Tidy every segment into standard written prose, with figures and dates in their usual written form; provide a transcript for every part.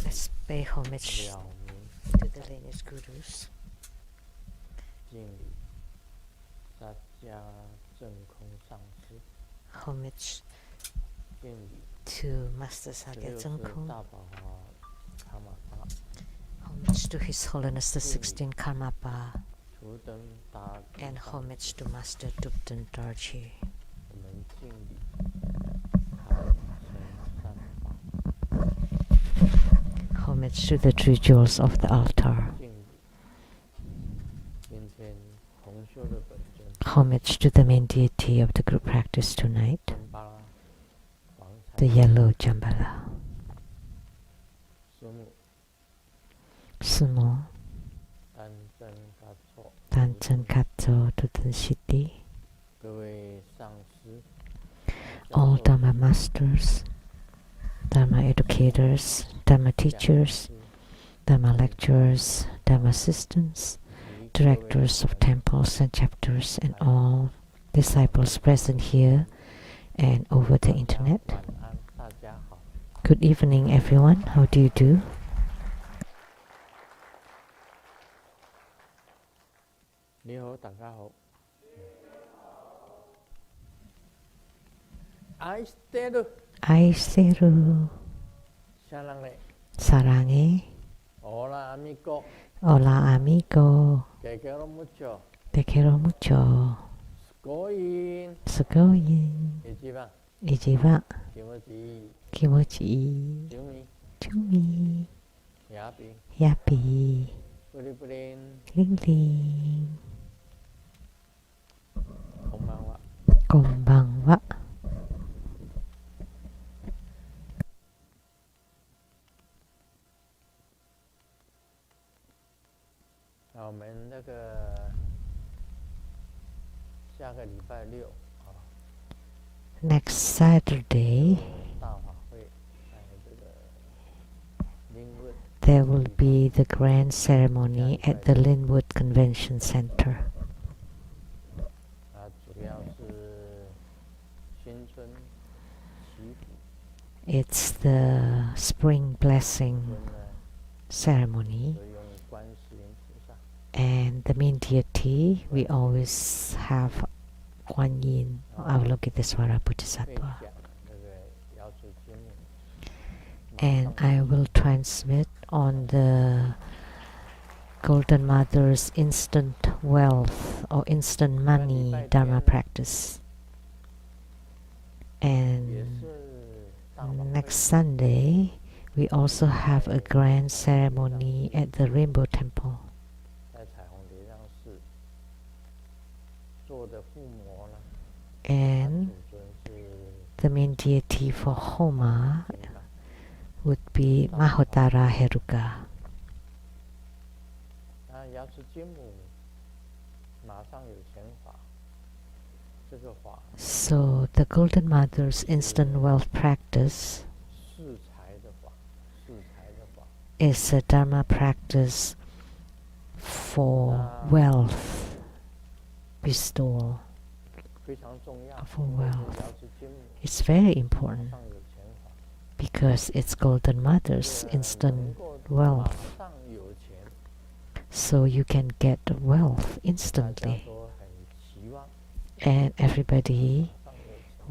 Let's pay homage to the lineage gurus. Homage to Master Sakya Zengkung. Homage to His Holiness the 16th Karma Pa. And homage to Master Tupten Dorji. Homage to the three jewels of the altar. Homage to the main deity of the group practice tonight, the yellow Jambala. Sumo Tanchen Katso Tuten Shiti. All Dharma masters, Dharma educators, Dharma teachers, Dharma lecturers, Dharma assistants, directors of temples and chapters, and all disciples present here and over the internet. Good evening, everyone. How do you do? Aisteru Sarange. Hola amigo. Hola amigo. Te quiero mucho. Te quiero mucho. Sugoyin. Ijiba. Kimochi. Chumi. Yappy. Ling ling. Konbanwa. Next Saturday, there will be the grand ceremony at the Linwood Convention Center. It's the spring blessing ceremony, and the main deity we always have Kuan Yin, Avalokitesvara Bodhisattva. And I will transmit on the Golden Mother's instant wealth or instant money Dharma practice. And next Sunday, we also have a grand ceremony at the Rainbow Temple. And the main deity for Homa would be Mahotara Heruka. So the Golden Mother's instant wealth practice is a Dharma practice for wealth bestowal. For wealth. It's very important because it's Golden Mother's instant wealth. So you can get wealth instantly. And everybody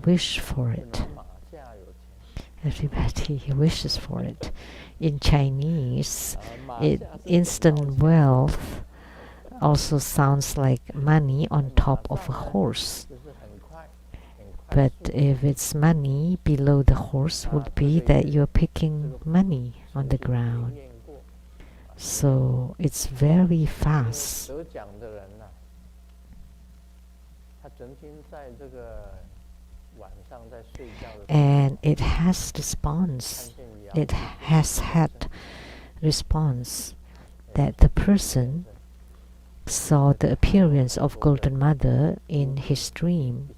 wish for it. Everybody wishes for it. In Chinese, instant wealth also sounds like money on top of a horse. But if it's money below the horse, would be that you're picking money on the ground. So it's very fast. And it has response. It has had response that the person saw the appearance of Golden Mother in his dream,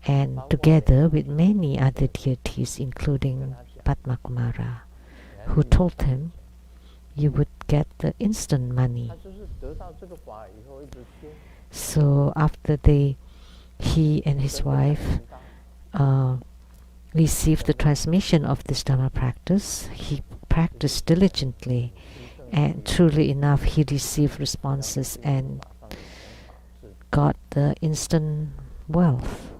and together with many other deities, including Padma Kumara, who told him you would get the instant money. So after he and his wife received the transmission of this Dharma practice, he practiced diligently, and truly enough, he received responses and got the instant wealth.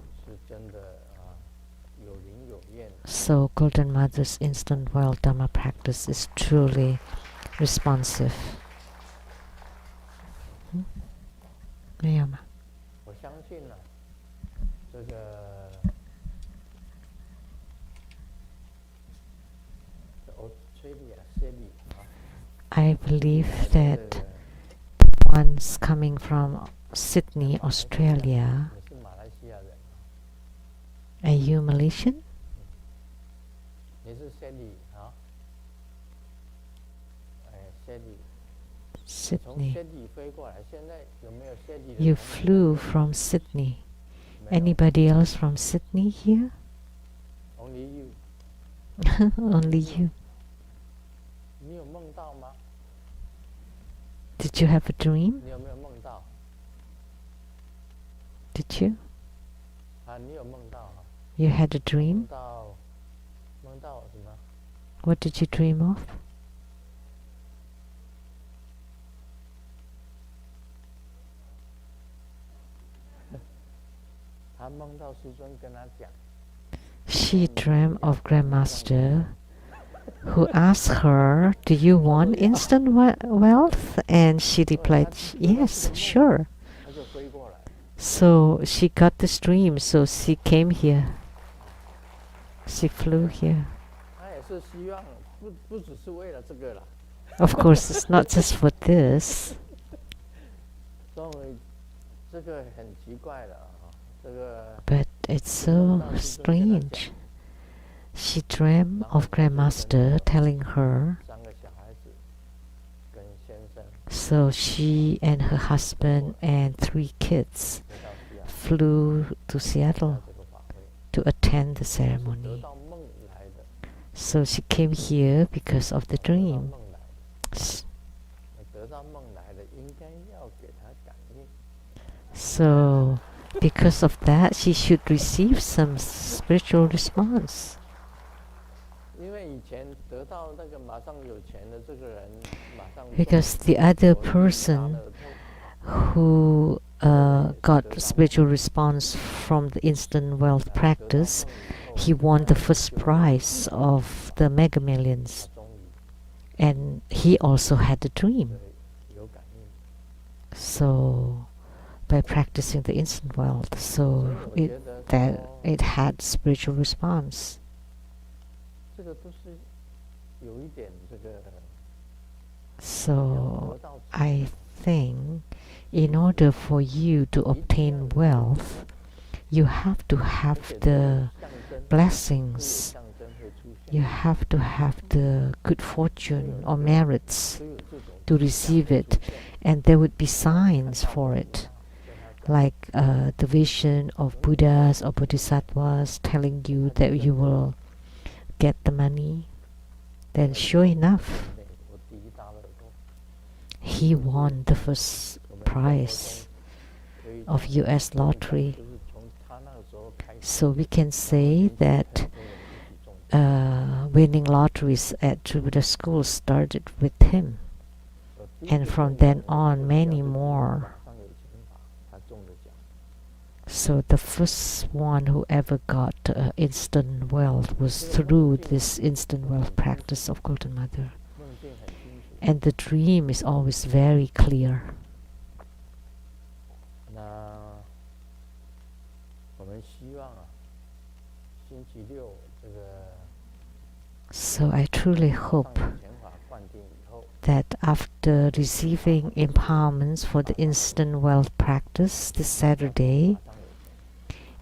So Golden Mother's instant wealth Dharma practice is truly responsive. 没有吗？我相信呢，这个I believe that one's coming from Sydney, Australia. Are you Malaysian? 你是 Sydney 啊？Sydney. 从 Sydney 飞过来，现在有没有 Sydney 的 You 朋友？ flew from Sydney. Anybody else from Sydney here? Only you. Only you. 你有梦到吗？ Did you have a dream? 你有没有梦到？ Did you? 啊，你有梦到啊？ You had a 梦 dream? 到什么？ What did you dream of? 他梦到师尊跟他讲。 She dreamt of Grandmaster, who asked her, "Do you want instant wealth?" And she replied, "Yes, sure." 他就飞过来。 So she got this dream, so she came here. She flew here. 他也是希望，不只是为了这个啦。 Of course, it's not just for this. 所以这个很奇怪的啊，这个。 But it's so strange. She dreamt of Grandmaster telling her. 三个小孩子跟先生 So she and her husband and 3 kids 回到西雅 flew to Seattle 这个法会， to attend the 得 ceremony. 到梦来的， So she came here because of the 得到 dream. 梦来的， S- 得到梦来的，应该要给他感应。 So because of that, she should receive some spiritual response. 因为以前得到那个马上有钱的这个人，马上 Because the other person who got spiritual response from the instant wealth practice, he won the first prize of the Mega Millions. 终于 And he also had a dream. 有感应。 So by practicing the instant wealth, 所 so 以 it 我觉得 that 说 it had spiritual response. 这个都是有一点这个 So 要得到 I think in order for you to obtain wealth, you have to 而 have 且 the 象征， blessings. 象征会出现， You have to have the good fortune or merits 都有这种 to receive it, and there would be signs for it, like the vision of Buddhas or Bodhisattvas telling you that you will get the money. Then sure enough, 对我第一大乐透， he won the first 我们 prize 可以 of US 就 lottery. 是从他那个时候开始， So we can say that 很多人一起中奖 winning lotteries at Buddha school started with him. 第一个 And from 中奖 then on, 的 many 就是 more. 马上有钱法，他中的奖， So the first one who ever got instant wealth was through this instant wealth practice of Golden Mother. 梦境很清楚。 And the dream is always very clear. 那我们希望啊，星期六这个 So I truly 上 hope 有钱法灌顶以后， that after receiving empowerments for the instant wealth practice this Saturday, 马上有钱。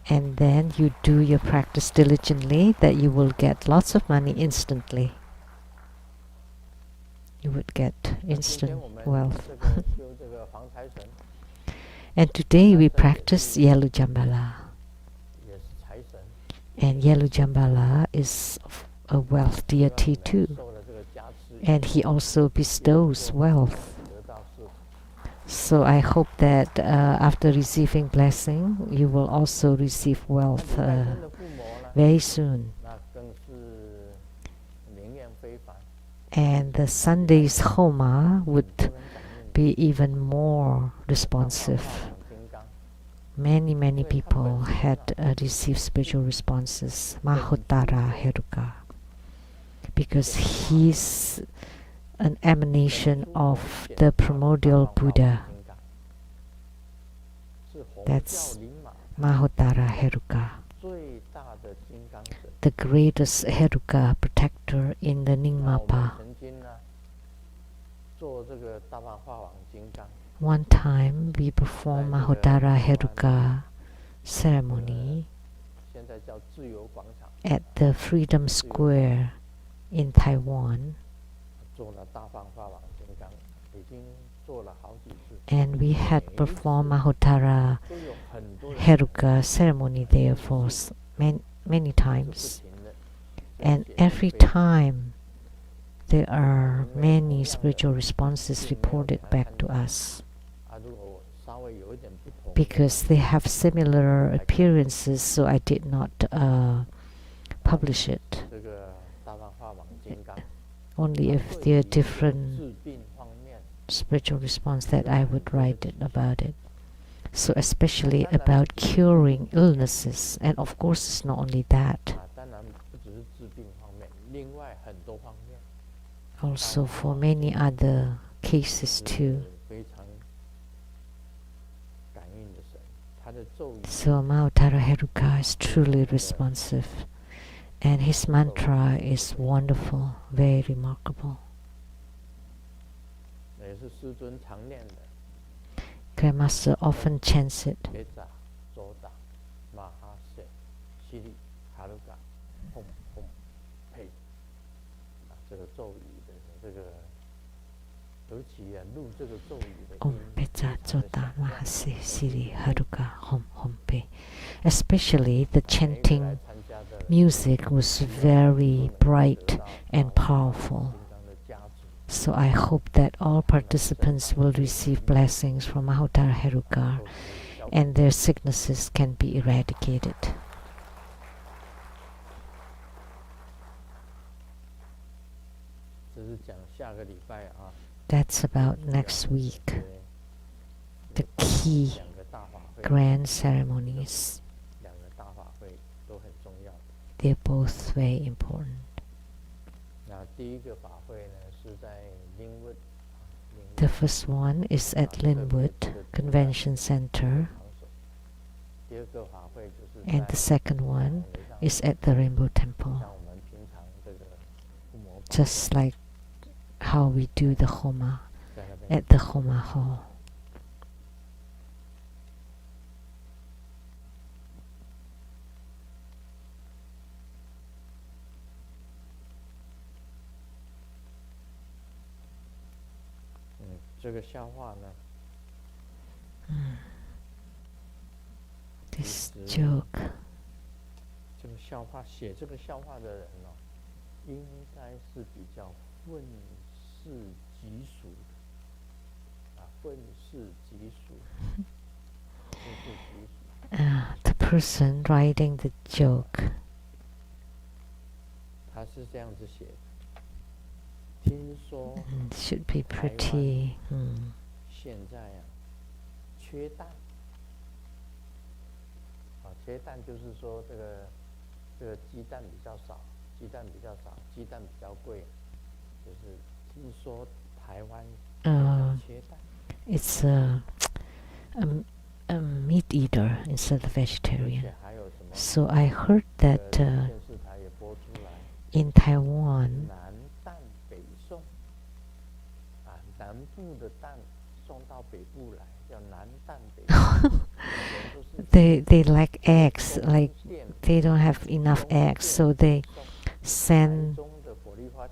and then you do your practice diligently, that you will get lots of money instantly. You would get 今 instant 天我们 wealth. 这个修这个防财神， And today we practice Yelu Jambala. 也是财神， And Yelu Jambala is a wealth 希望 deity 我 too. 们受了这个加持， And he also bestows wealth. 得到是 So I hope that after receiving blessing, you will also receive wealth 拜天的附魔呢， very soon. 那 And the Sunday's Homa would be even more responsive. Many people had received spiritual responses. Mahotara Heruka, because he's an emanation of the primordial Buddha. That's Mahotara Heruka, the greatest Heruka protector in the Nyingmapa. One time we performed Mahotara Heruka ceremony at the Freedom Square in Taiwan, and we had performed Mahotara Heruka ceremony there for many times, and every time there are many spiritual responses reported back to us, because they have similar appearances, so I did not publish it. Only if there are different spiritual response that I would write it about it. So especially about curing illnesses, and of course it's not only that. Also for many other cases too. So Mahotara Heruka is truly responsive, and his mantra is wonderful, very remarkable. Grandmaster often chants it. Om Pecha Chota Mahase Siri Haruka Hom Hom Pe. Especially the chanting music was very bright and powerful. So I hope that all participants will receive blessings from Mahotara Heruka and their sicknesses can be eradicated. That's about next week. The key grand ceremonies. They're both very important. The first one is at Linwood Convention Center, and the second one is at the Rainbow Temple, just like how we do the Homa at the Homa Hall. This joke. The person writing the joke. Should be pretty. 缺蛋就是说这个鸡蛋比较少，鸡蛋比较少，鸡蛋比较贵，就是听说台湾缺蛋。It's a meat eater instead of vegetarian. So I heard that in Taiwan, 南部的蛋送到北部来，叫南蛋北部。They lack eggs, like they don't have enough eggs, so they send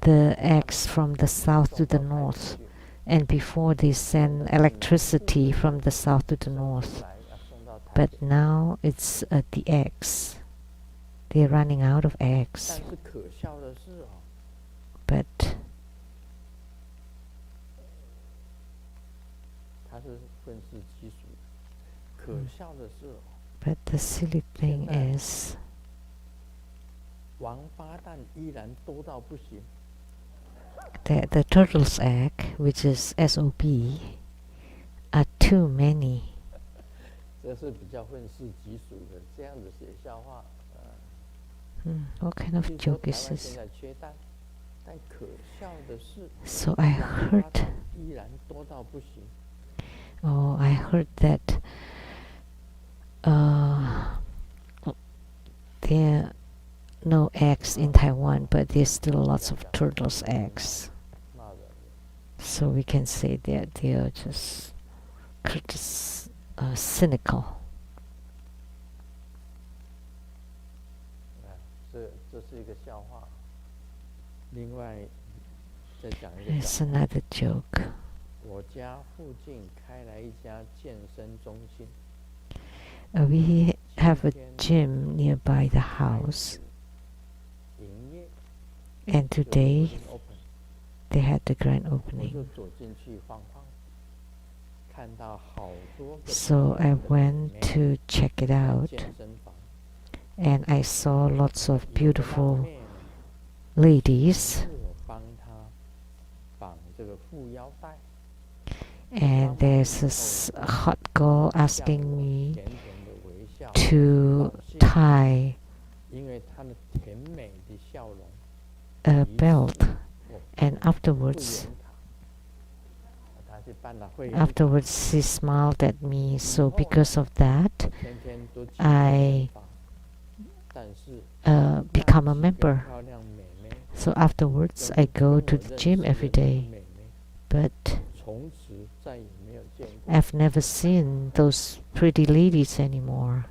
the eggs from the south to the north, and before they send electricity from the south to the north, but now it's the eggs. They're running out of eggs. But the silly thing is, that the turtle's egg, which is SOB, are too many. 这是比较愤世嫉俗的，这样子写笑话。What kind of 据说 joke 台 is 湾现 this? 在缺蛋，但可笑的是， So I 喇 heard, 叭蛋依然多到不行。 I heard that there are no eggs in Taiwan, but there's still lots of turtles' eggs. 骂人的。 So we can say that they are just cynical. 这是一个笑话。另外，再讲一个 It's 笑话。 another joke. 我家附近开了一家健身中心， We have a gym nearby the house, 营业 and 就 today open， they had the grand 我就 opening. 走进去晃晃，看到好多个 So I 漂亮 went 的美 to check it 在 out, 健身房， and I saw lots of 有个辣 beautiful 妹呢 ladies, 是我帮她绑这个束腰带， and there's this hot girl 向 asking 我 me 甜甜的微笑， to 道谢， tie 因为她的甜美的笑容， a 于 belt, 是我 and 不 afterwards 圆她去办了会员 afterwards she smiled at me. So 以后呢， because of that, 我天天都去健 I 身房，但是 become a 那几个 member. 漂亮美眉 So afterwards 都 I 不 go 跟我 to 认 the 识 gym 的 every 那个 day, 美眉， but 从此再也没有见过。 I've never seen those pretty ladies anymore.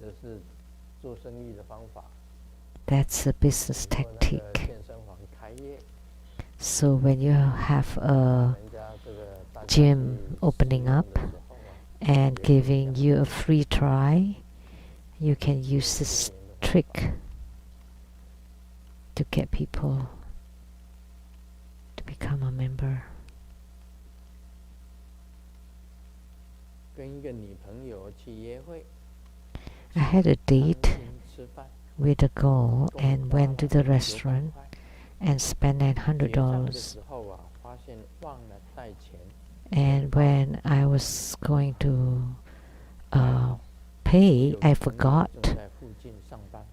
这是做生意的方法。 That's a business 以后那个 tactic. 健身房开业， So when you have a 人家这个大家 gym 去 opening 试用 up 的时候啊， and giving you a free try, you can use this 经营的方法 trick to get people to become a member. 跟一个女朋友去约会， I had a 餐 date 厅吃饭， with a girl 共 and 花 went to 了 the 900 restaurant 块。 and spent 结账的$900. 时候啊，发现忘了带钱， And when I was going to pay, 有 I 朋友 forgot. 正在附近上班，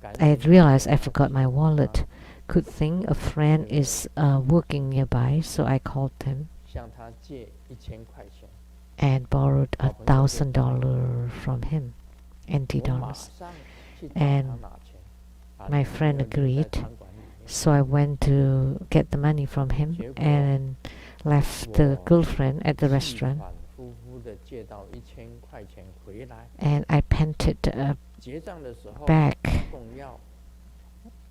赶 I 紧 realized 打 I 电话 forgot my 请他 wallet. Good thing a friend is working nearby, so I called them 向他借1000块钱。 and borrowed $1,000 from him, NT 我马 dollars. 上去找 And 他拿钱，把 my 女朋 friend 友留在 agreed. 餐馆里面。 So I went to get the money from him and left the girlfriend at the 气 restaurant. 反复复地借到1000块钱回来， And I panted 结账的时候 back. 共要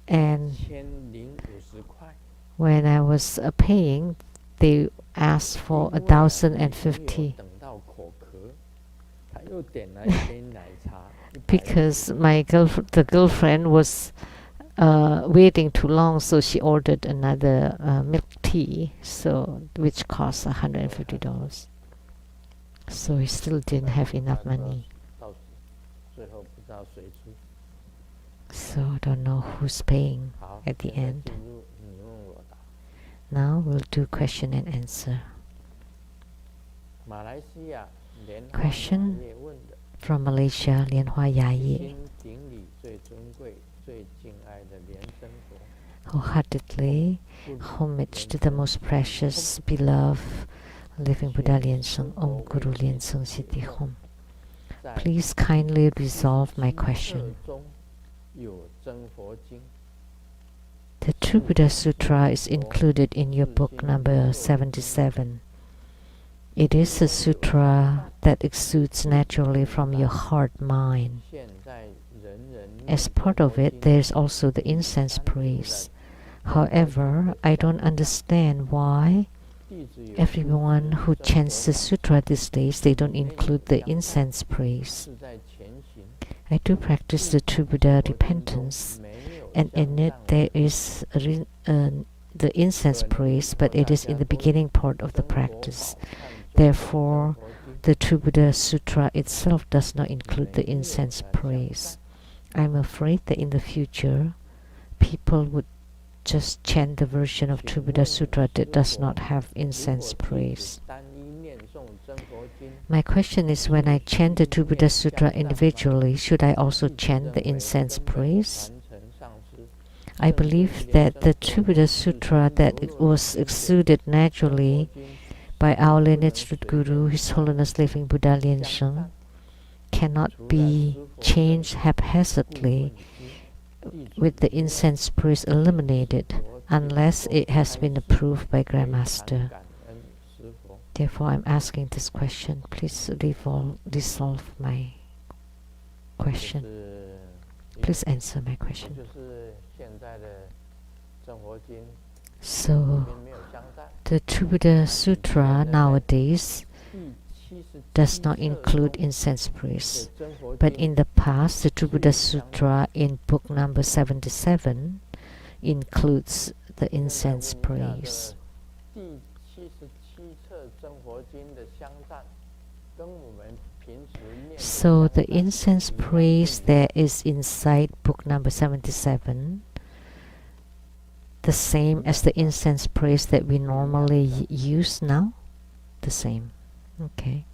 And 1050块。 when I was paying, they asked for 因为啊，女朋友 $1,050. 等到口渴，他又点了一杯奶茶，150 Because the girlfriend was waiting too long, so she ordered another milk tea, so which cost $150. So he still didn't have enough money. 到最后不知道谁出。 So I don't know who's paying 好， at the 现在 end. 进入你问我答。 Now we'll do question and answer. 马来西亚莲花 Question 雅业问的， From Malaysia, Lian Hua 一 Yaye. 心顶礼最尊贵、最敬爱的莲生佛， Wholeheartedly 不理 homage 莲 to the 生 most 佛 precious, beloved, living Buddha Lian Seng, Om Guru Lian Seng Siddhi Hom. 在 Please kindly resolve my 47 question. 中有真佛经， The True Buddha Sutra is included in your book number 77. It is a sutra that exudes naturally from your heart mind. 现在人人念 As 真 part of 佛 it, 经 there is also the incense 三如来 praise. However, I don't understand why 弟子有 everyone 出 who 自 chants the 真佛法 sutra these days, they don't include the incense praise. 是在前行， I do practice the True Buddha 佛经中 repentance, 没有 and 相 in it 当 there is the incense praise, but it is in the beginning part of the 真佛 practice. 宝忏中的 Therefore, 真佛经 the To Buddha Sutra itself does not include the incense praise. I'm afraid that in the future, people would just chant the version of To Buddha Sutra that does not have incense praise. My question is, when I chant the To Buddha Sutra individually, should I also chant the incense praise? I believe that the To Buddha Sutra that was exuded naturally by our lineage root guru, His Holiness Living Buddha Lien Sheng, cannot be changed haphazardly with the incense praise eliminated unless it has been approved by Grandmaster. Therefore, I'm asking this question. Please resolve my question. Please answer my question. So, the To Buddha Sutra nowadays does not include incense praise. But in the past, the To Buddha Sutra in book number 77 includes the incense praise. So the incense praise that is inside book number 77, the same as the incense praise that we normally use now? The same. Okay.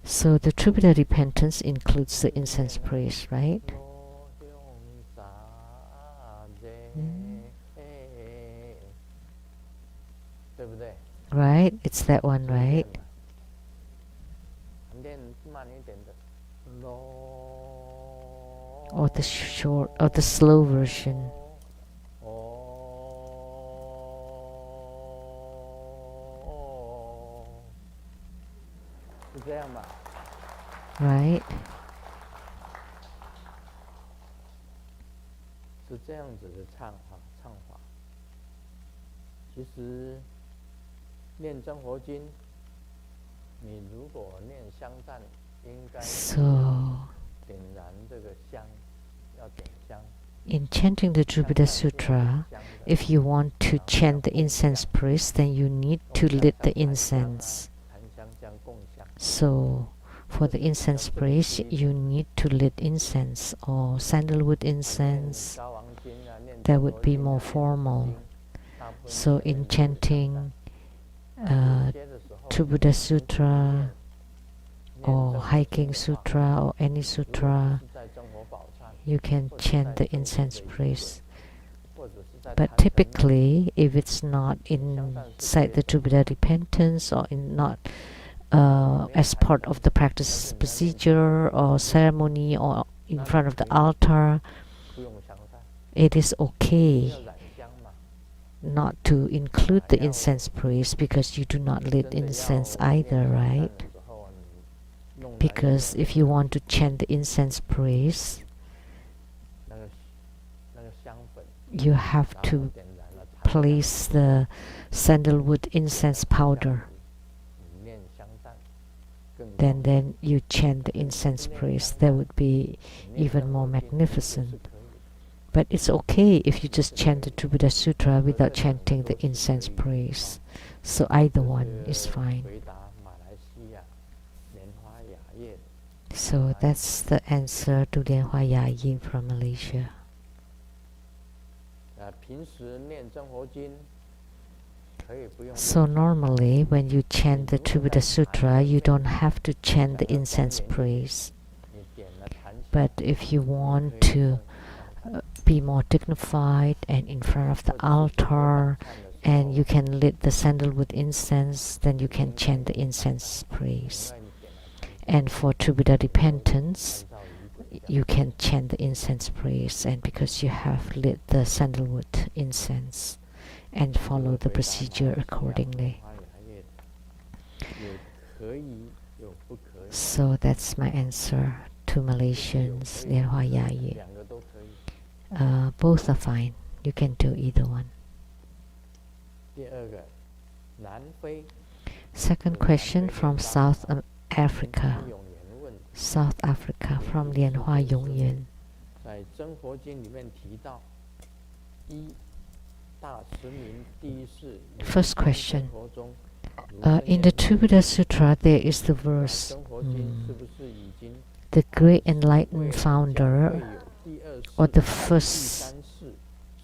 So the To Buddha repentance includes the incense praise, right? Right? It's that one, right? Or the short or the slow version. Right? So, in chanting the To Buddha Sutra, if you want to chant the incense praise, then you need to lit the incense. So, for the incense praise, you need to lit incense or sandalwood incense. That would be more formal. So, in chanting To Buddha Sutra or Hiking Sutra or any sutra, you can chant the incense praise. But typically, if it's not inside the To Buddha repentance or not as part of the practice procedure or ceremony or in front of the altar, it is okay not to include the incense praise because you do not lit incense either, right? Because if you want to chant the incense praise, you have to place the sandalwood incense powder. Then you chant the incense praise. That would be even more magnificent. But it's okay if you just chant the To Buddha Sutra without chanting the incense praise. So either one is fine. So that's the answer to Lien Hua Ya Yin from Malaysia. So normally when you chant the To Buddha Sutra, you don't have to chant the incense praise. But if you want to be more dignified and in front of the altar, and you can lit the sandalwood incense, then you can chant the incense praise. And for To Buddha repentance, you can chant the incense praise, and because you have lit the sandalwood incense, and follow the procedure accordingly. So that's my answer to Malaysians, Lien Hua Ya Yin. Both are fine. You can do either one. Second question from South Africa. South Africa from Lien Hua Yong Yuan. First question. In the Tribuddha Sutra, there is the verse, the great enlightened founder or the first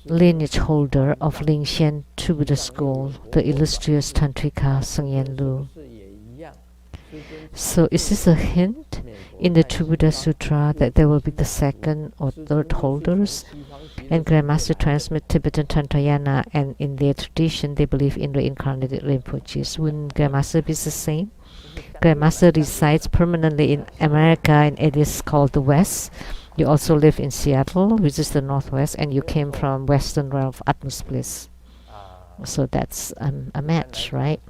lineage holder of Lingxian Tribuddha school, the illustrious Tantrika Sangyen Lu. So is this a hint in the Tribuddha Sutra that there will be the second or third holders? And Grandmaster transmit Tibetan Tantrayana, and in their tradition they believe in reincarnated Rinpoches. Wouldn't Grandmaster be the same? Grandmaster resides permanently in America and it is called the West. You also live in Seattle, which is the Northwest, and you came from Western realm of Atmos Bliss. So that's a match, right?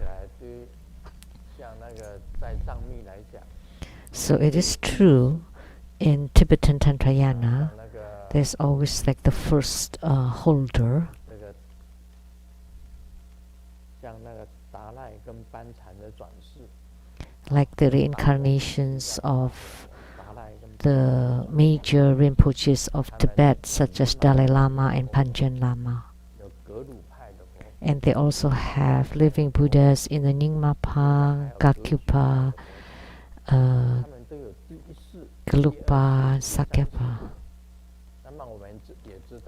So it is true in Tibetan Tantrayana, there's always like the first holder. Like the reincarnations of the major Rinpoches of Tibet, such as Dalai Lama and Panchen Lama. And they also have living Buddhas in the Nyingmapa, Gakyupa, Gelugpa, Sakyapa.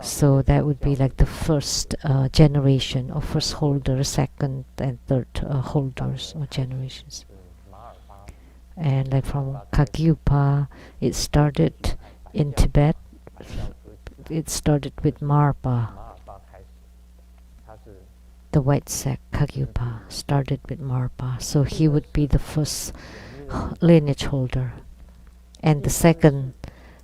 So that would be like the first generation of first holder, second and third holders or generations. And like from Kagyupa, it started in Tibet. It started with Marpa. The white sect, Kagyupa, started with Marpa. So he would be the first lineage holder. And the second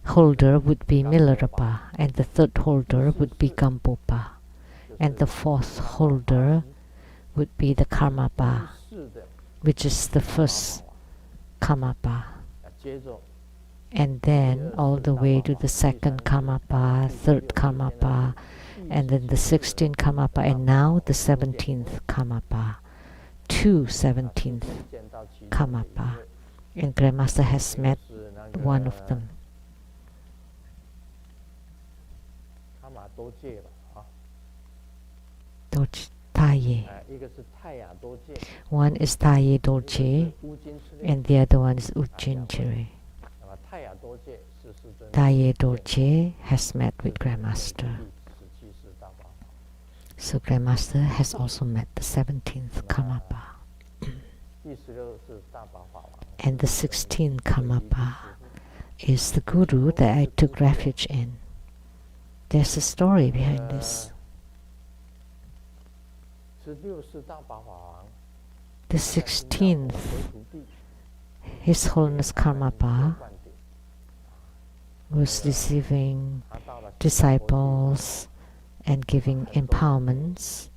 holder would be Milarepa. And the third holder would be Gampopa. And the fourth holder would be the Karmapa, which is the first Karmapa. And then all the way to the second Karmapa, third Karmapa, and then the 16th Karmapa, and now the 17th Karmapa. 17th Karmapa. And Grandmaster has met one of them. Taye. One is Taye Dorje, and the other one is Ujinjiri. Taye Dorje has met with Grandmaster. So Grandmaster has also met the 17th Karmapa. And the 16th Karmapa is the Guru that I took refuge in. There's a story behind this. The 16th, His Holiness Karmapa was receiving disciples and giving empowerments.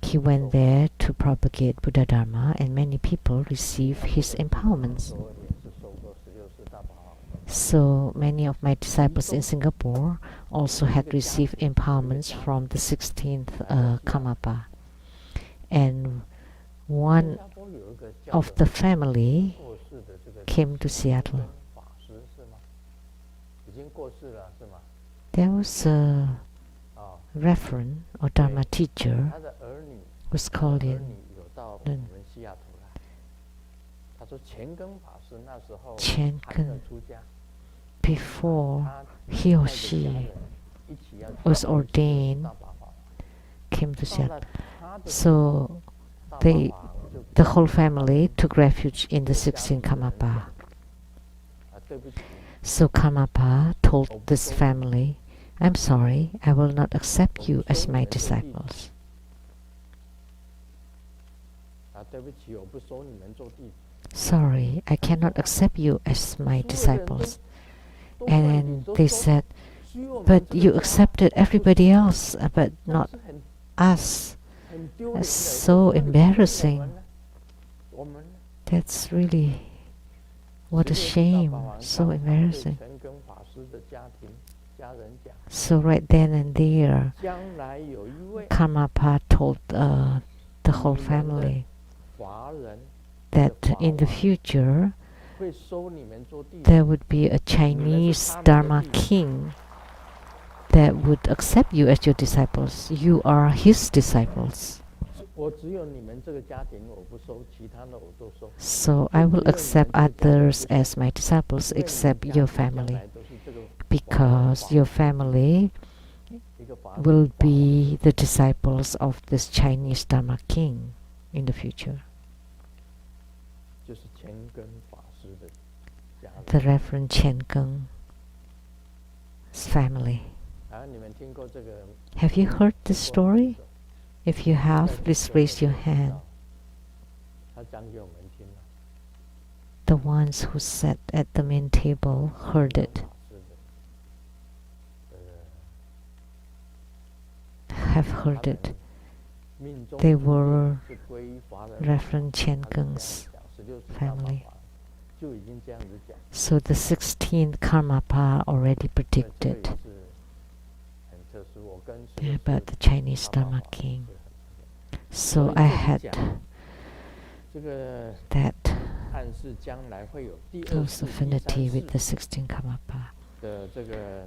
He went there to propagate Buddha Dharma, and many people received his empowerments. So many of my disciples in Singapore also had received empowerments from the 16th Karmapa. And one of the family came to Seattle. There was a reverend or Dharma teacher was called in. Chen Gen, before he or she was ordained, came to Seattle. So the whole family took refuge in the 16th Karmapa. So Karmapa told this family, "I'm sorry, I will not accept you as my disciples." Sorry, I cannot accept you as my disciples. And they said, "But you accepted everybody else, but not us." That's so embarrassing. That's really, what a shame, so embarrassing. So right then and there, Karmapa told the whole family that in the future there would be a Chinese Dharma king that would accept you as your disciples. You are his disciples. 我只有你们这个家庭我不收，其他的我都收。 So I will accept others as my disciples except your family, because your family will be the disciples of this Chinese Dharma king in the future. 就是钱根法师的家人。 The Reverend Chen Geng's family. 你们听过这个？ Have you heard this story? If you have, please raise your hand. 他讲给我们听了。 The ones who sat at the main table heard it, have heard it. They were Reverend Chen Geng's family. So the 16th Karmapa already predicted about the Chinese Dharma king. So I had that close affinity with the 16th Karmapa.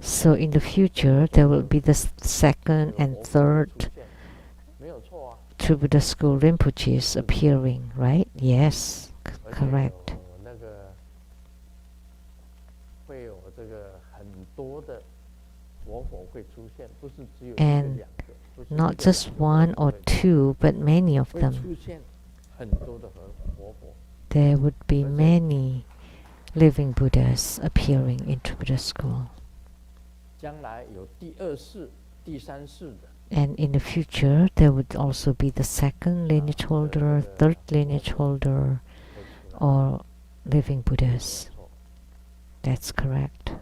So in the future, there will be the second and third True Buddha School Rinpoches appearing, right? Yes, correct. And not just one or two, but many of them. There would be many living Buddhas appearing in True Buddha School. And in the future, there would also be the second lineage holder, third lineage holder, or living Buddhas. That's correct.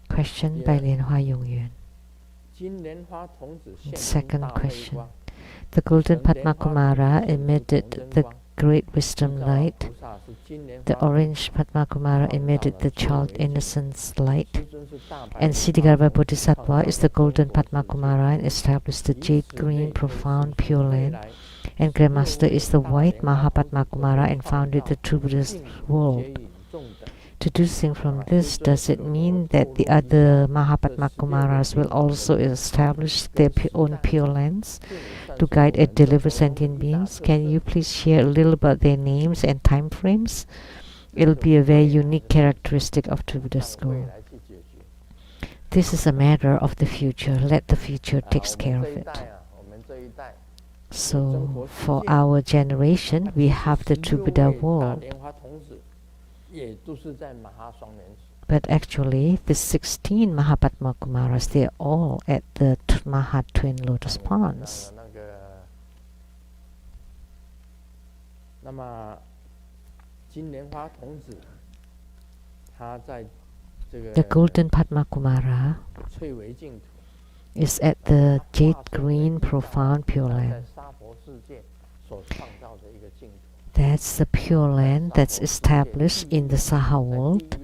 Question by Lianhua Yongyuan. Second question. The golden Padma Kumara emitted the great wisdom light. The orange Padma Kumara emitted the child innocence light. And Siddhigarbha Bodhisattva is the golden Padma Kumara and established the jade green profound pure land. And Grandmaster is the white Mahapadma Kumara and founded the true Buddhist world. Deducing from this, does it mean that the other Mahapadma Kumaras will also establish their own pure lands to guide and deliver sentient beings? Can you please share a little about their names and time frames? It'll be a very unique characteristic of True Buddha School. This is a matter of the future. Let the future take care of it. So, for our generation, we have the True Buddha world. But actually, the 16 Mahapadma Kumaras, they are all at the Maha Twin Lotus Ponds. The golden Padma Kumara is at the jade green profound pure land. That's the pure land that's established in the Saha world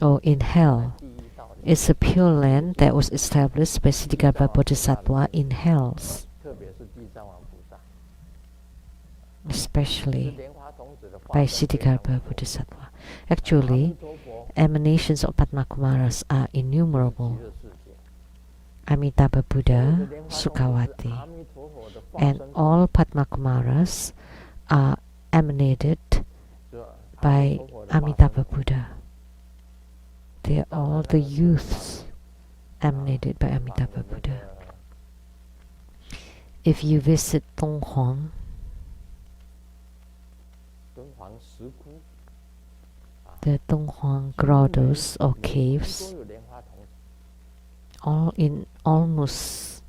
or in hell. It's a pure land that was established by Siddhigarbha Bodhisattva in hells, especially by Siddhigarbha Bodhisattva. Actually, emanations of Padma Kumaras are innumerable. Amitabha Buddha, Sukhavati, and all Padma Kumaras are emanated by Amitabha Buddha. They are all the youths emanated by Amitabha Buddha. If you visit Donghuang, the Donghuang grottos or caves, almost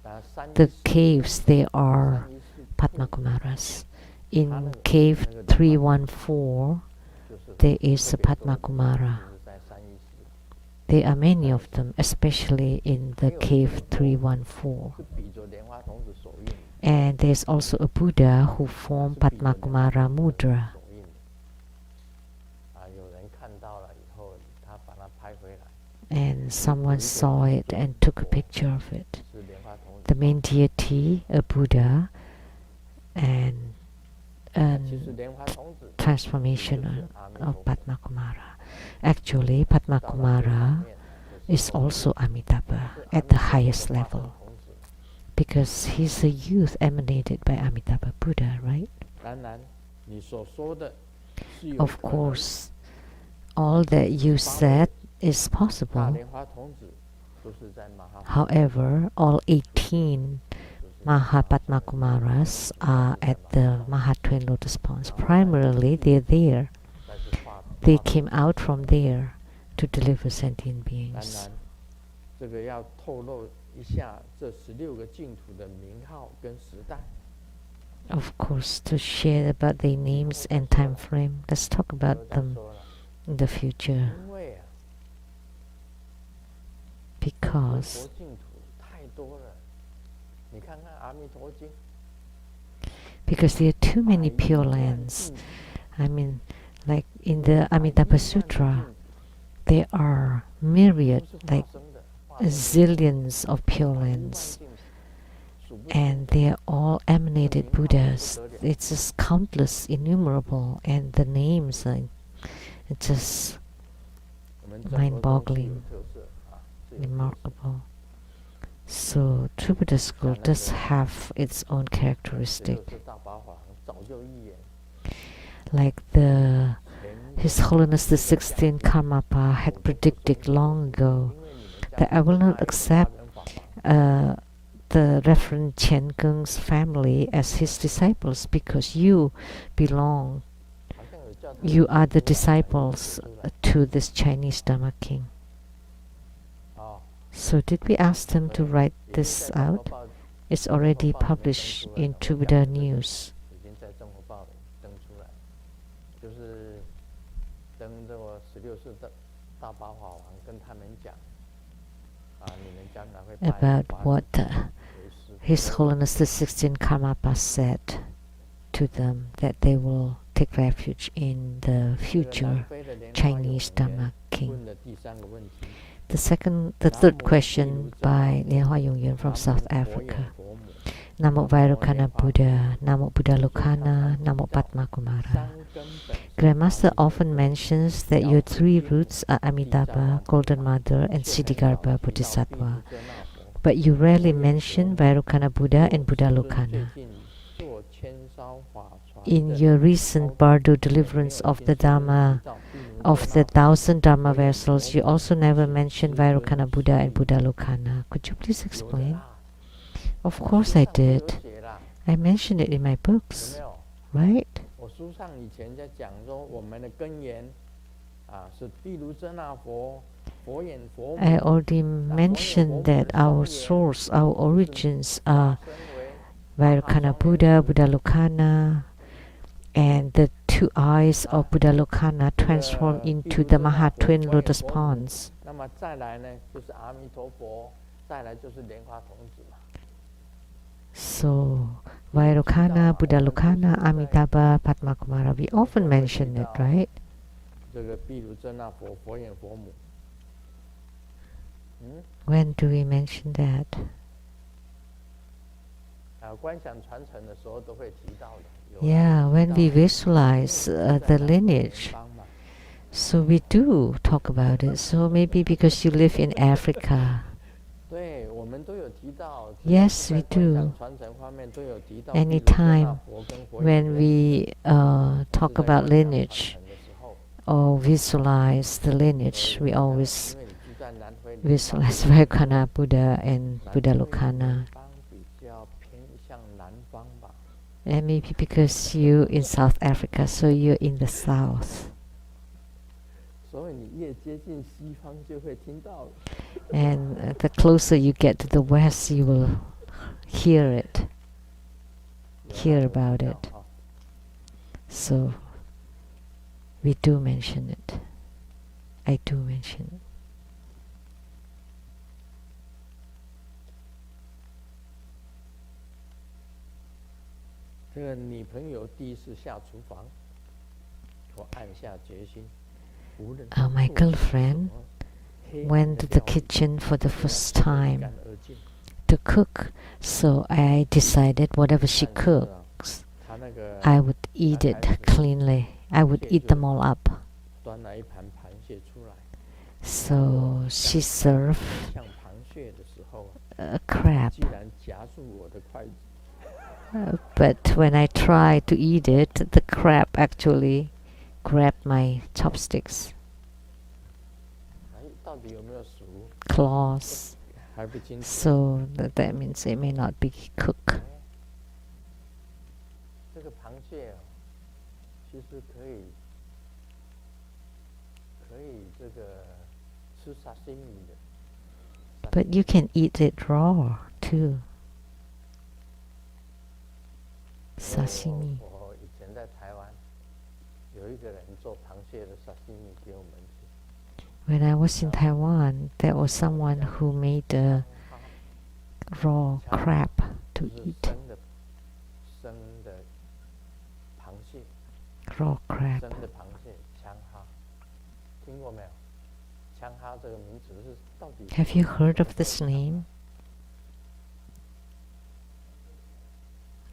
the caves, they are Padma Kumaras. In cave 314, there is a Padma Kumara. There are many of them, especially in the cave 314. And there's also a Buddha who formed Padma Kumara Mudra. And someone saw it and took a picture of it. The main deity, a Buddha, and transformation of Padma Kumara. Actually, Padma Kumara is also Amitabha at the highest level, because he's a youth emanated by Amitabha Buddha, right? Of course, all that you said is possible. However, all 18 Mahapadma Kumaras are at the Mahatwin Lotus Ponds. Primarily, they're there. They came out from there to deliver sentient beings. Of course, to share about their names and time frame. Let's talk about them in the future. Because there are too many pure lands. I mean, like in the Amitabha Sutra, there are myriad, like zillions of pure lands. And they are all emanated Buddhas. It's just countless, innumerable, and the names are just mind-boggling, remarkable. So True Buddha School does have its own characteristic. Like His Holiness the 16th Karmapa had predicted long ago that I will not accept the Reverend Chen Geng's family as his disciples, because you are the disciples to this Chinese Dharma king. So did we ask them to write this out? It's already published in True Buddha News. About what His Holiness the 16th Karmapa said to them, that they will take refuge in the future Chinese Dharma king. The third question by Lianhua Yongyuan from South Africa. Namo Vairocana Buddha, Namo Buddha Lokana, Namo Padma Kumara. Grandmaster often mentions that your three roots are Amitabha, Golden Mother, and Siddhigarbha Bodhisattva. But you rarely mention Vairocana Buddha and Buddha Lokana. In your recent Bardo deliverance of the Dharma, of the 1,000 Dharma vessels, you also never mentioned Vairocana Buddha and Buddha Lokana. Could you please explain? Of course I did. I mentioned it in my books, right? I already mentioned that our source, our origins are Vairocana Buddha, Buddha Lokana, and the two eyes of Buddha Lokana transformed into the Mahatwin Lotus Ponds. So, Vairocana, Buddha Lokana, Amitabha, Padma Kumara, we often mention it, right? When do we mention that? Yeah, when we visualize the lineage. So we do talk about it. So maybe because you live in Africa. Yes, we do. Anytime when we talk about lineage or visualize the lineage, we always visualize Vairocana Buddha and Buddha Lokana. And maybe because you're in South Africa, so you're in the south. And the closer you get to the west, you will hear about it. So we do mention it. I do mention it. My girlfriend went to the kitchen for the first time to cook, so I decided whatever she cooks, I would eat it cleanly. I would eat them all up. So she served 像螃蟹的时候， a crab. 居然夹住我的筷子。But when I tried to eat it, the crab actually grabbed my chopsticks, 哎，到底有没有熟？ claws. 还不清楚。 So that means it may not be cooked. 这个螃蟹哦，其实可以这个吃沙西米的。 But you can eat it raw too. Sashimi. 我以前在台湾有一个人做螃蟹的沙西米给我们吃。 When I was in Taiwan, there was someone who made a raw crab to 就是 eat. 生的螃蟹， Raw crab. 生的螃蟹枪哈，听过没有？枪哈这个名词是到底 Have you heard of this name?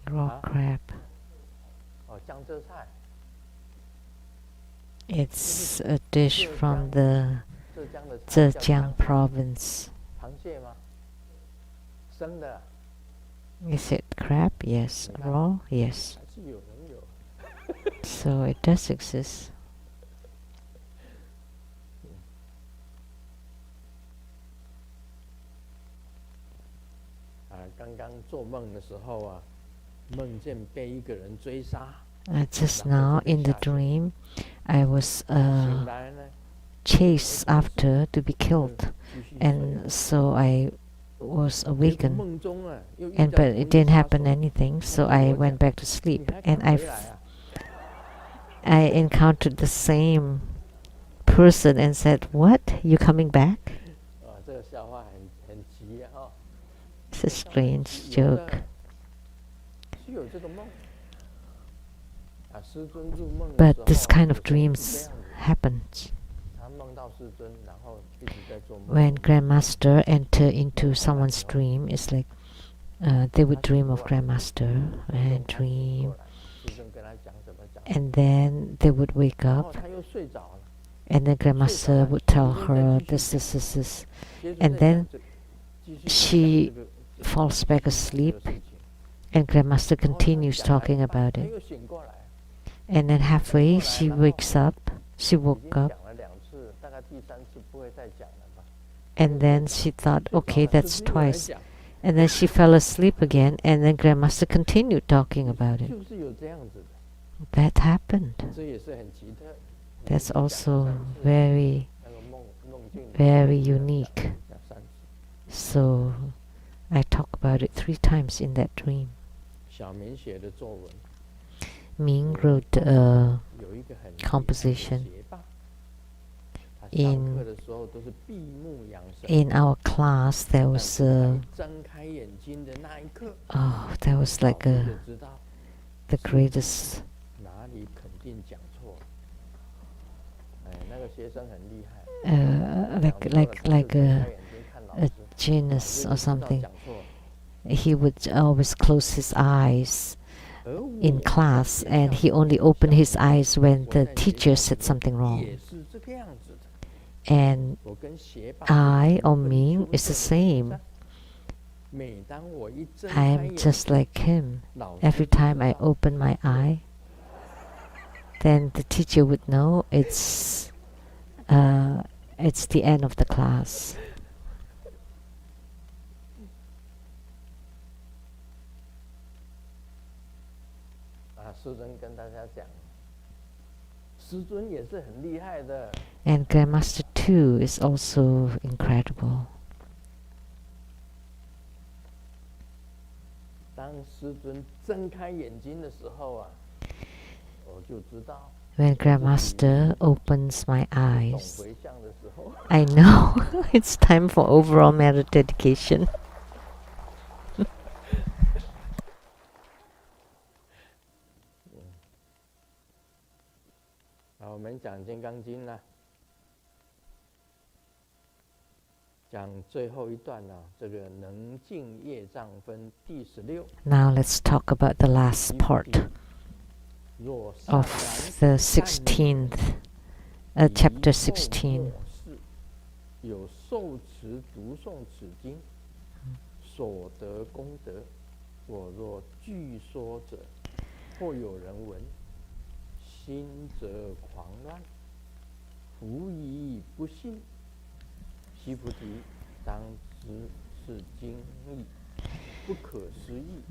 Raw crab. 哦，江浙菜， It's a dish from the 浙江的菜叫 Zhejiang province. 螃蟹吗？生的， Is it crab? Yes. Raw? Yes. 还是有人有。 So it does exist. 刚刚做梦的时候啊，梦见被一个人追杀。 Just now in the dream, I was 醒来呢， chased after to be killed, 继续睡 and so I was 结果 awakened, 梦中啊，又遇 and 到 but 同一 it didn't 杀 happen 手 anything. So I went back to sleep, 你还 and 敢回来啊？ I encountered the same person and said, "What? You coming back?" 这个笑话很奇啊！ It's a strange 有 joke. 的是有这个梦啊，师尊入梦的 But 时候 this kind of 有时候是 dreams 这样子 happens 他梦到师尊，然后一直在做梦。 when Grandmaster enter into someone's dream. It's like they would dream of Grandmaster and dream, 师尊跟他讲怎么讲， and then they would wake 然后 up, 他又睡着了， and then Grandmaster would tell her this. 接着 And 再 then 讲这继续 she 讲这个 falls back 这个 asleep, 事情 and Grandmaster 然后他 continues 讲来 talking 一半 about 他 it. 又醒过来， And then halfway she wakes up. She 已 woke 经 up, 讲了2次，大概第3次不会再讲了吧？ and then she thought, 睡着 okay, 了 that's 师尊又来 twice. 讲 And then she fell asleep again, and then Grandmaster continued talking about it. 就是有这样子的， That happened. 这也是很奇特。 That's 讲了 also 3次 very, 那个梦境 very 讲 unique. 讲3次。 So I talk about it 3 times in that dream. 小明写的作文 Ming wrote a 有一个很 composition 结巴，他 in 上课的时候都是闭目养神。 in our class. There 但 was 是当睁开眼睛的那一刻， there was like 老师 a 就知道 the greatest 哪里肯定讲错。哎，那个学生很厉害， like 睁 a 开眼睛看老 a 师， genius 老 or 师就知道 something. 讲错。 He would always close his eyes 而我 in 在 class, 学 and 校 he 里 only 面 opened 小 his eyes when 我 the 在学 teacher 校 said 里 something 面 wrong. 也是这个样子的。 And 我跟学霸 I 不 or 分 Ming 秋 is the 色 same. 每当我一睁 I 开 am 眼 just 睛， like him. 老师 Every 就知 time I 道 open my eye, then the teacher would know it's the end of the class. 师尊跟大家讲，师尊也是很厉害的。 And Grandmaster too is also incredible. 当师尊睁开眼睛的时候啊，我就知道 When Grandmaster opens my 懂 eyes, 回向的时候， I know it's time for overall merit dedication. 我们讲《金刚经》呢，讲最后一段呢，这个能尽业障分第16。 Now let's talk about the last part 若善 of 男 the 善女 16th, 以 chapter 后 16. 末世有受持读诵此经所得功德，我若据说者，或有人闻，心则狂乱，狐疑不信。须菩提，当知是经义不可思议。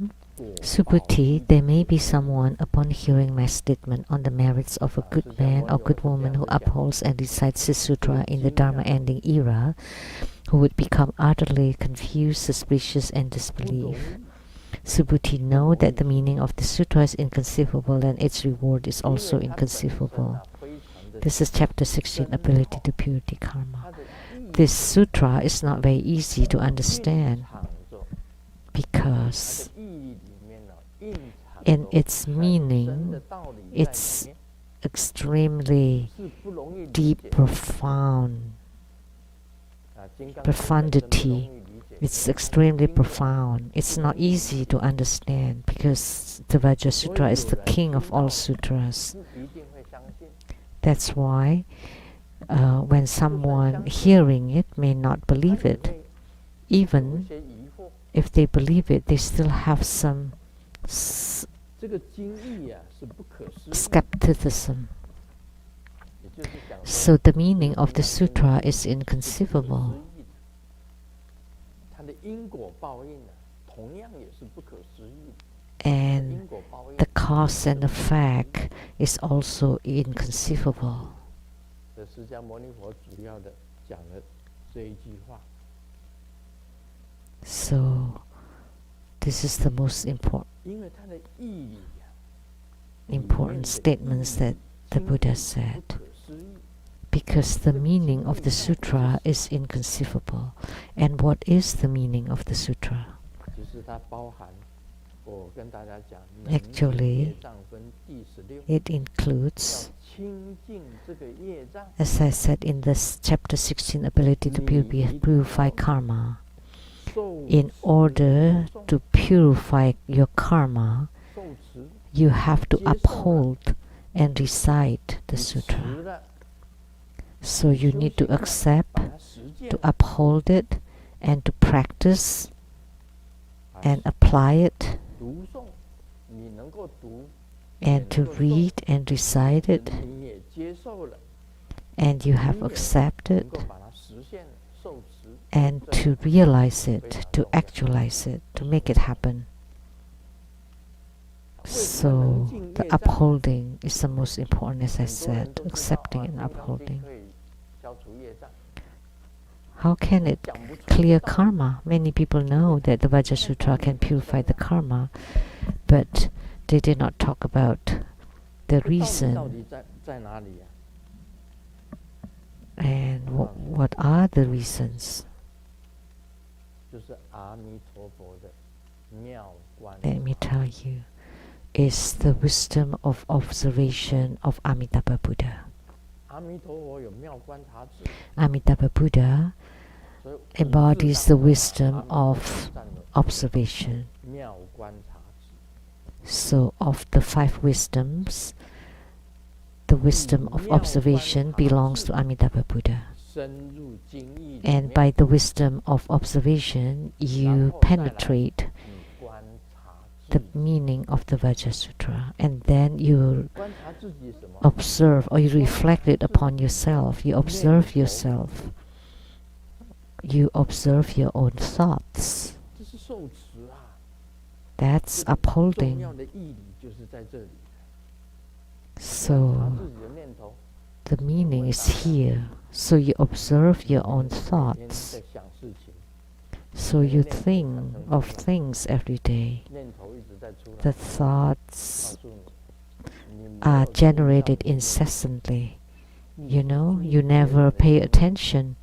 Subhuti, there may be someone, upon hearing my statement on the merits of a good man or good woman who upholds and recites this sutra in the Dharma-ending era, who would become utterly confused, suspicious, and disbelieve. Subhuti, know that the meaning of the sutra is inconceivable and its reward is also inconceivable. This is chapter 16, Ability to Purify Karma. This sutra is not very easy to understand because in its meaning, it's extremely deep, profundity. It's extremely profound. It's not easy to understand because the Vajra Sutra is the king of all sutras. That's why when someone hearing it may not believe it, even if they believe it, they still have some skepticism. So the meaning of the sutra is inconceivable. And the cause and effect is also inconceivable. So this is the most important statements that the Buddha said, because the meaning of the sutra is inconceivable. And what is the meaning of the sutra? Actually, it includes, as I said in this chapter 16, Ability to Purify Karma. In order to purify your karma, you have to uphold and recite the sutra. So you need to accept, to uphold it, and to practice and apply it, and to read and recite it, and you have accepted, and to realize it, to actualize it, to make it happen. So the upholding is the most important, as I said, accepting and upholding. How can it clear karma? Many people know that the Vajra Sutra can purify the karma, but they did not talk about the reason. And what are the reasons? Let me tell you, is the wisdom of observation of Amitabha Buddha. Amitabha Buddha embodies the wisdom of observation. So of the 5 wisdoms, the wisdom of observation belongs to Amitabha Buddha. And by the wisdom of observation, you penetrate the meaning of the Vajra Sutra, and then you observe, or you reflect it upon yourself. You observe yourself. You observe your own thoughts. That's upholding. So the meaning is here. So you observe your own thoughts. So you think of things every day. The thoughts are generated incessantly. You know, you never pay attention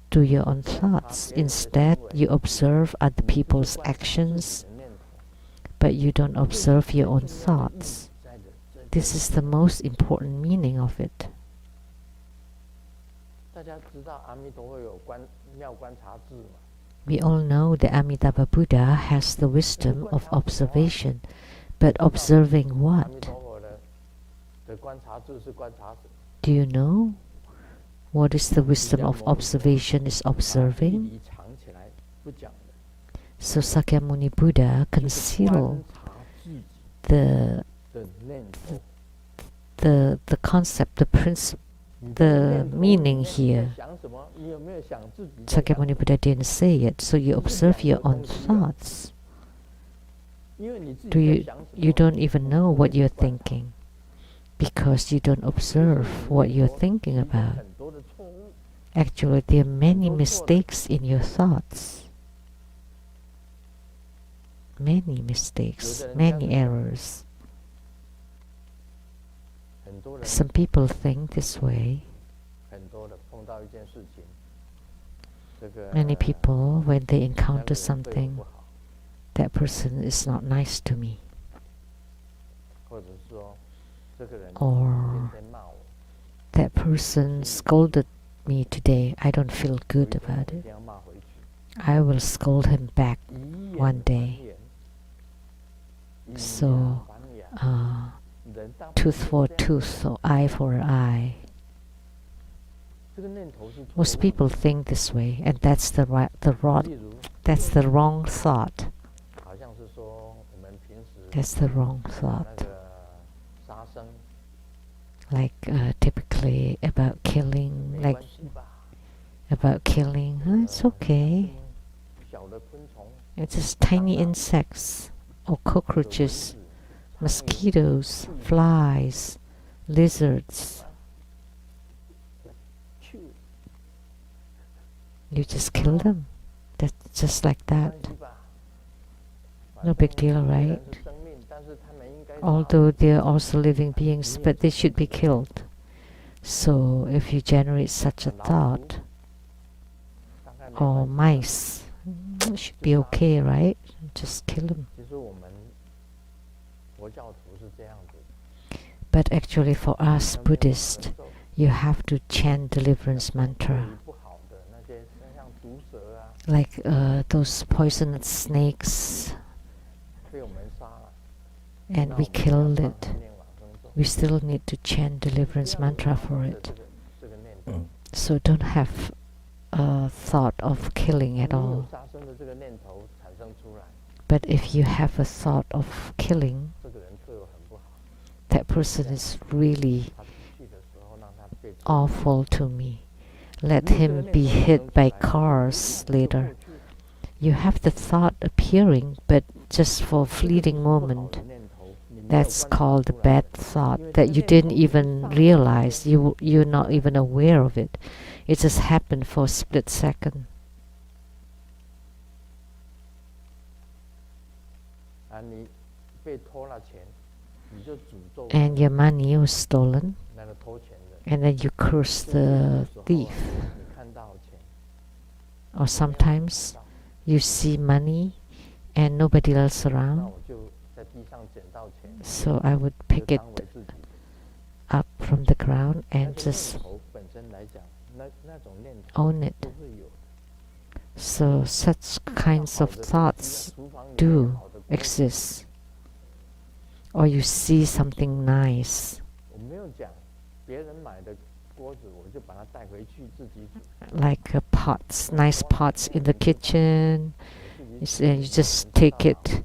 to your own thoughts. Instead, you observe other people's actions, but you don't observe your own thoughts. This is the most important meaning of it. We all know that Amitabha Buddha has the wisdom of observation, but observing what? Do you know What is the wisdom of observation is observing. So Sakyamuni Buddha concealed the concept, the principle, the meaning here. Sakyamuni Buddha didn't say it, so you observe your own thoughts. You don't even know what you're thinking because you don't observe what you're thinking about. Actually, there are many mistakes in your thoughts. Many mistakes, many errors. Some people think this way. Many people, when they encounter something, that person is not nice to me. Or that person scolded me today. I don't feel good about it. I will scold him back one day. So, tooth for tooth or eye for eye. Most people think this way, and that's the wrong thought. That's the wrong thought. Like typically about killing, it's okay. It's just tiny insects or cockroaches, mosquitoes, flies, lizards. You just kill them. That's just like that. No big deal, right? Although they are also living beings, but they should be killed. So if you generate such a thought, or mice, it should be okay, right? Just kill them. But actually for us Buddhists, you have to chant deliverance mantra. Like those poisonous snakes, and we killed it. We still need to chant deliverance mantra for it. So don't have a thought of killing at all. But if you have a thought of killing, that person is really awful to me. Let him be hit by cars later. You have the thought appearing, but just for a fleeting moment. That's called the bad thought that you didn't even realize. You're not even aware of it. It just happened for a split second. And your money was stolen, and then you curse the thief. Or sometimes you see money and nobody else around, so I would pick it up from the ground and just own it. So such kinds of thoughts do exist. Or you see something nice, like pots, nice pots in the kitchen, and you just take it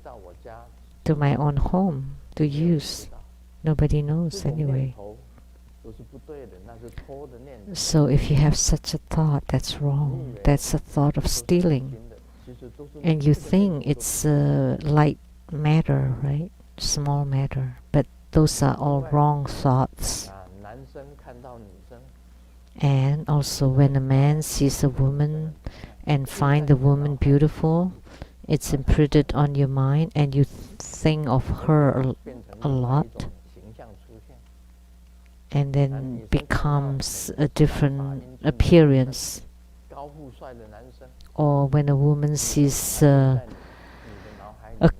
to my own home to use. Nobody knows anyway. So if you have such a thought, that's wrong. That's a thought of stealing. And you think it's light matter, right? Small matter. But those are all wrong thoughts. And also when a man sees a woman and find the woman beautiful, it's imprinted on your mind and you think of her a lot, and then becomes a different appearance. Or when a woman sees a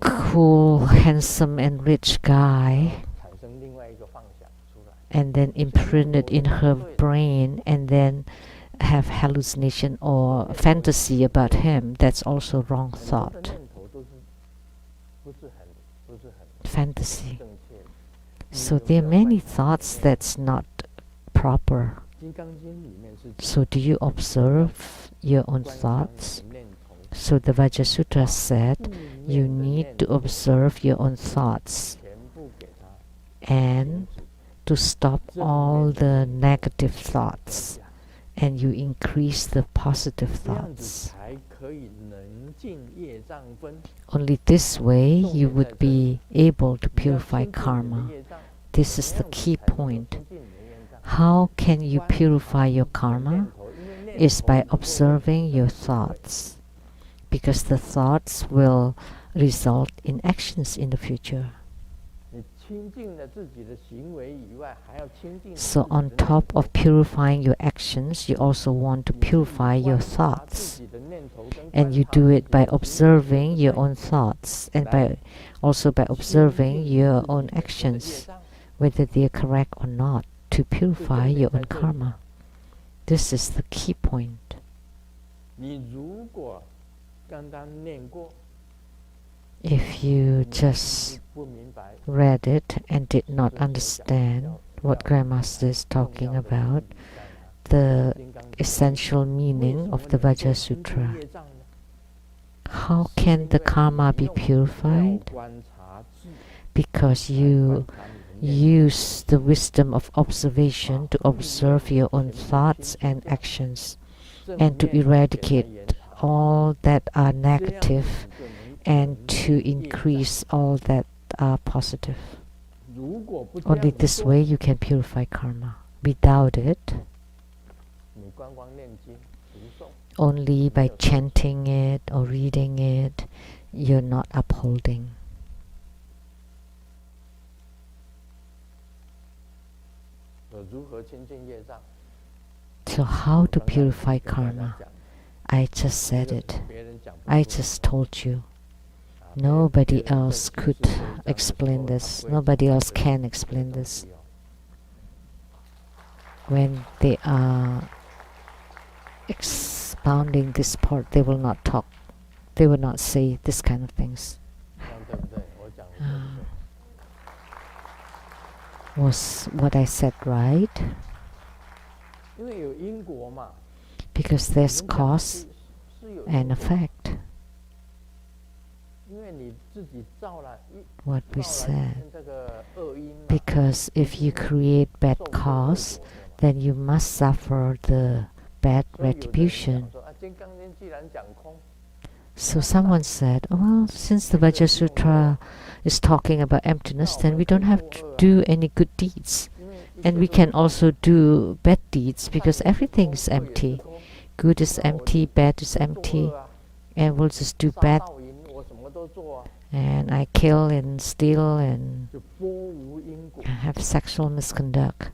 cool, handsome and rich guy, and then imprint it in her brain and then have hallucination or fantasy about him, that's also wrong thought. Fantasy. So there are many thoughts that's not proper. So do you observe your own thoughts? So the Vajra Sutra said you need to observe your own thoughts and to stop all the negative thoughts, and you increase the positive thoughts. Only this way you would be able to purify karma. This is the key point. How can you purify your karma? Is by observing your thoughts, because the thoughts will result in actions in the future. So on top of purifying your actions, you also want to purify your thoughts. And you do it by observing your own thoughts, and also by observing your own actions, whether they are correct or not, to purify your own karma. This is the key point. If you just read it and did not understand what Grandmaster is talking about, the essential meaning of the Vajra Sutra, how can the karma be purified? Because you use the wisdom of observation to observe your own thoughts and actions, and to eradicate all that are negative and to increase all that are positive. Only this way you can purify karma. Without it, only by chanting it or reading it, you're not upholding. So how to purify karma? I just said it. I just told you. Nobody else could explain this. Nobody else can explain this. When they are expounding this part, they will not talk. They will not say this kind of things. Was what I said right? Because there's cause and effect. What we said. Because if you create bad cause, then you must suffer the bad retribution. So someone said, oh, well, since the Vajra Sutra is talking about emptiness, then we don't have to do any good deeds. And we can also do bad deeds because everything is empty. Good is empty, bad is empty. And we'll just do bad. And I kill and steal and have sexual misconduct.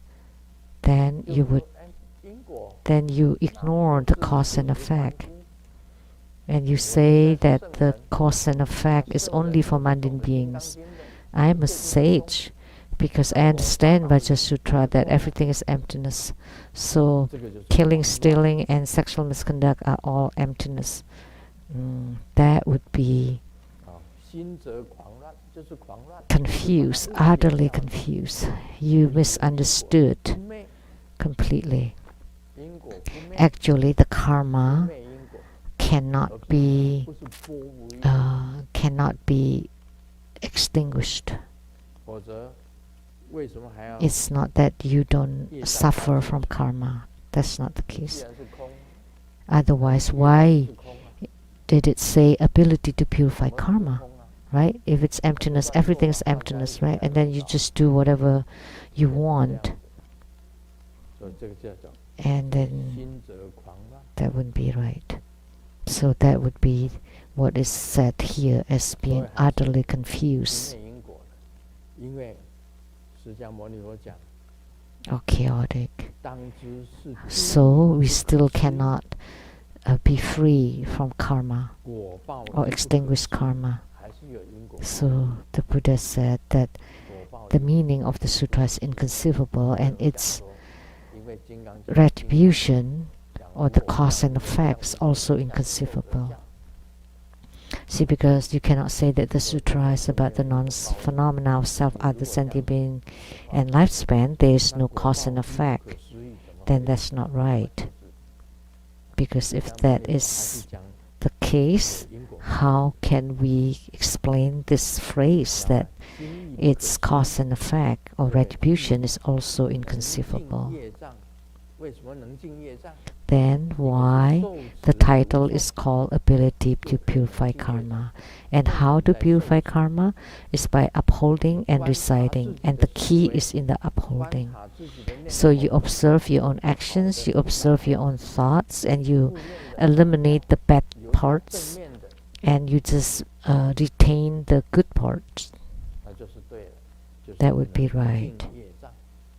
Then you ignore the cause and effect. And you say that the cause and effect is only for mundane beings. I am a sage because I understand Vajra Sutra that everything is emptiness. So killing, stealing, and sexual misconduct are all emptiness. That would be confused, utterly confused. You misunderstood completely. Actually, the karma cannot be extinguished. It's not that you don't suffer from karma. That's not the case. Otherwise, why did it say ability to purify karma? Right? If it's emptiness, everything is emptiness, right? And then you just do whatever you want. And then that wouldn't be right. So that would be what is said here as being utterly confused or chaotic. So we still cannot be free from karma or extinguish karma. So the Buddha said that the meaning of the sutra is inconceivable, and its retribution or the cause and effects also inconceivable. See, because you cannot say that the sutra is about the non-phenomena of self, other, sentient being, and lifespan. There is no cause and effect. then that's not right. Because if that is the case, how can we explain this phrase that its cause and effect or retribution is also inconceivable? Then why the title is called Ability to Purify Karma? And how to purify karma is by upholding and reciting, and the key is in the upholding. So you observe your own actions, you observe your own thoughts, and you eliminate the bad parts, and you just retain the good parts. That would be right.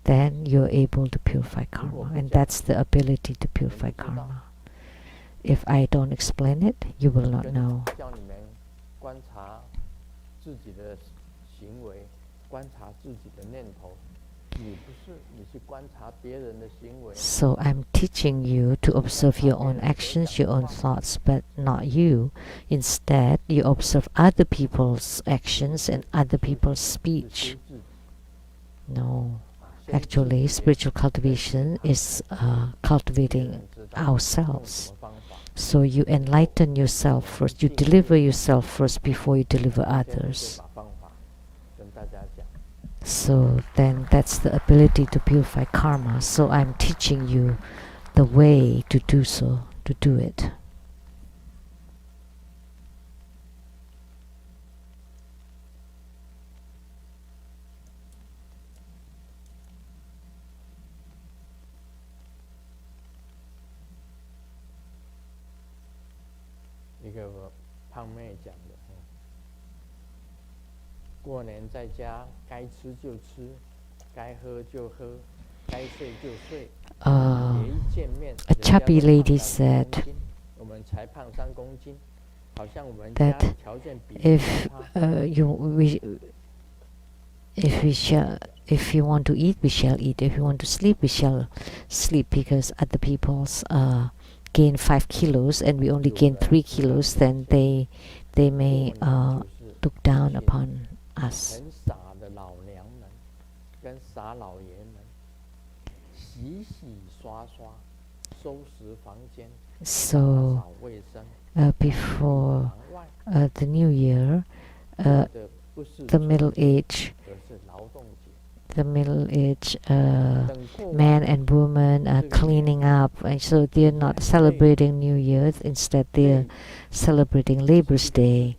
Then you're able to purify karma, and that's the ability to purify karma. If I don't explain it, you will not know. So I'm teaching you to observe your own actions, your own thoughts, but not you. Instead, you observe other people's actions and other people's speech. No. Actually, spiritual cultivation is cultivating ourselves. So you enlighten yourself first, you deliver yourself first before you deliver others. So then that's the ability to purify karma. So I'm teaching you the way to do so, to do it. A chubby lady said that if you want to eat, we shall eat. If you want to sleep, we shall sleep. Because other people's gain 5 kilos and we only gain 3 kilos, then they may look down upon us. So before the new year, the middle-aged man and woman are cleaning up, and so they're not celebrating New Year. Instead, they're celebrating Labor's Day.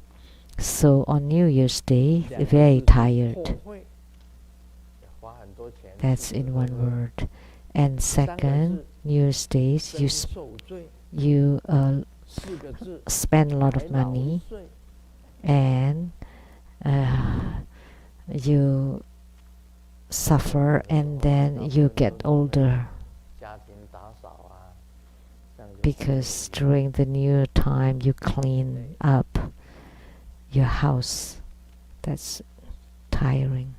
So on New Year's Day, they're very tired. That's in one word. And second, New Year's Day, you spend a lot of money, and you suffer, and then you get older. Because during the New Year time, you clean up your house. That's tiring.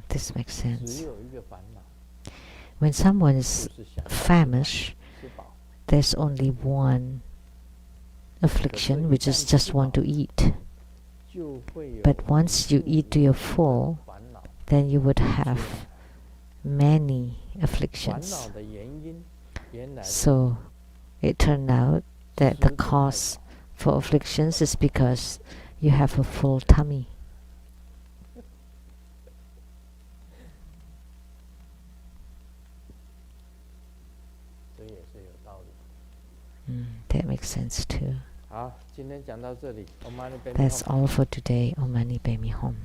This makes sense. When someone is famished, there's only one affliction, which is just want to eat. But once you eat to your full, then you would have many afflictions. So it turned out that the cause for afflictions is because you have a full tummy. That makes sense too. That's all for today. Om Mani Padme Hum.